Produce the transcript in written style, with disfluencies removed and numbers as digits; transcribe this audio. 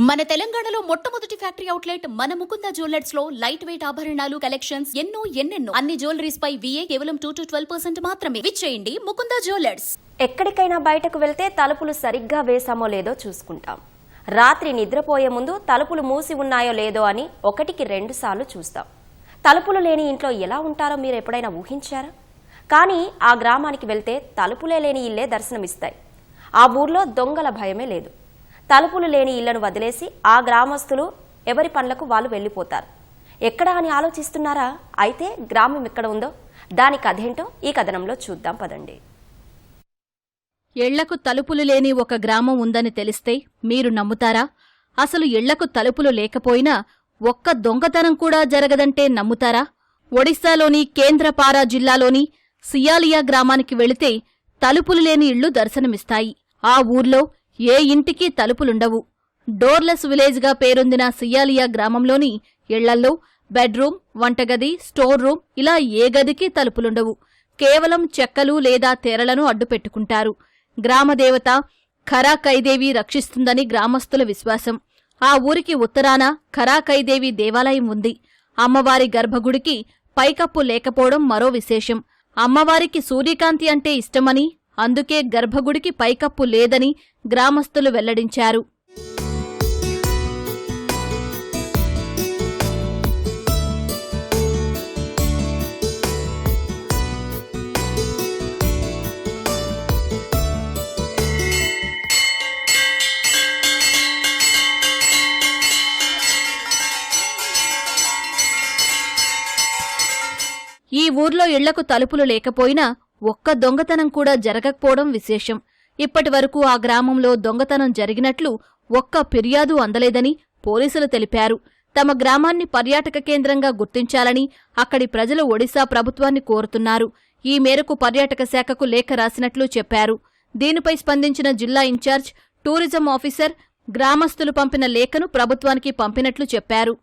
మన తెలంగాణలో మొట్టమొదటి ఫ్యాక్టరీ అవుట్లెట్ మన ముకుంద జ్యువెలర్స్ లో లైట్ వెయిట్ ఆభరణాలు కలెక్షన్స్ ఎన్నెన్నో అన్ని జ్యువెలరీస్ పై VA కేవలం 2 to 12% మాత్రమే. విచ్చేయండి ముకుంద జ్యువెలర్స్. ఎక్కడికైనా బయటకు వెళ్తే తలుపులు సరిగ్గా వేసామో లేదో చూసుకుంటాం. రాత్రి నిద్రపోయే ముందు తలుపులు మూసి ఉన్నాయో లేదో అని 1కి 2 సార్లు చూస్తాం. తలుపులు లేని ఇంట్లో ఎలా ఉంటారో మీరు ఎప్పుడైనా ఊహించారా? కానీ ఆ గ్రామానికి వెళ్తే తలుపులే లేని ఇల్లే దర్శనమిస్తాయి. ఆ ఊర్లో దొంగల భయమే లేదు. తలుపులు లేని ఇళ్లను వదిలేసి ఆ గ్రామస్తులు ఎవరి పనులకు వాళ్ళు వెళ్లిపోతారు. ఎక్కడ అని ఆలోచిస్తున్నారా? అయితే గ్రామం ఎక్కడ ఉందో దాని కథేంటో ఈ కథనంలో చూద్దాం పదండి. ఇళ్లకు తలుపులు లేని ఒక గ్రామం ఉందని తెలిస్తే మీరు నమ్ముతారా? అసలు ఇళ్లకు తలుపులు లేకపోయినా ఒక్క దొంగతనం కూడా జరగదంటే నమ్ముతారా? ఒడిశాలోని కేంద్రపారా జిల్లాలోని సియాలియా గ్రామానికి వెళితే తలుపులు లేని ఇళ్లు దర్శనమిస్తాయి. ఆ ఊర్లో ఏ ఇంటికి తలుపులుండవు. డోర్లెస్ విలేజ్గా పేరొందిన సియాలియా గ్రామంలోని ఇళ్లల్లో బెడ్రూమ్, వంటగది, స్టోర్ రూమ్ ఇలా ఏ గదికి తలుపులుండవు. కేవలం చెక్కలు లేదా తెరలను అడ్డుపెట్టుకుంటారు. గ్రామదేవత ఖరాకైదేవి రక్షిస్తుందని గ్రామస్తుల విశ్వాసం. ఆ ఊరికి ఉత్తరాన ఖరాకైదేవి దేవాలయం ఉంది. అమ్మవారి గర్భగుడికి పైకప్పు లేకపోవడం మరో విశేషం. అమ్మవారికి సూర్యకాంతి అంటే ఇష్టమని, అందుకే గర్భగుడికి పైకప్పు లేదని గ్రామస్తులు వెల్లడించారు. ఈ ఊర్లో ఇళ్లకు తలుపులు లేకపోయినా ఒక్క దొంగతనం కూడా జరగకపోవడం విశేషం. ఇప్పటివరకు ఆ గ్రామంలో దొంగతనం జరిగినట్లు ఒక్క ఫిర్యాదు అందలేదని పోలీసులు తెలిపారు. తమ గ్రామాన్ని పర్యాటక కేంద్రంగా గుర్తించాలని అక్కడి ప్రజలు ఒడిశా ప్రభుత్వాన్ని కోరుతున్నారు. ఈ మేరకు పర్యాటక శాఖకు లేఖ రాసినట్లు చెప్పారు. దీనిపై స్పందించిన జిల్లా ఇన్ఛార్జ్ టూరిజం ఆఫీసర్ గ్రామస్తులు పంపిన లేఖను ప్రభుత్వానికి పంపినట్లు చెప్పారు.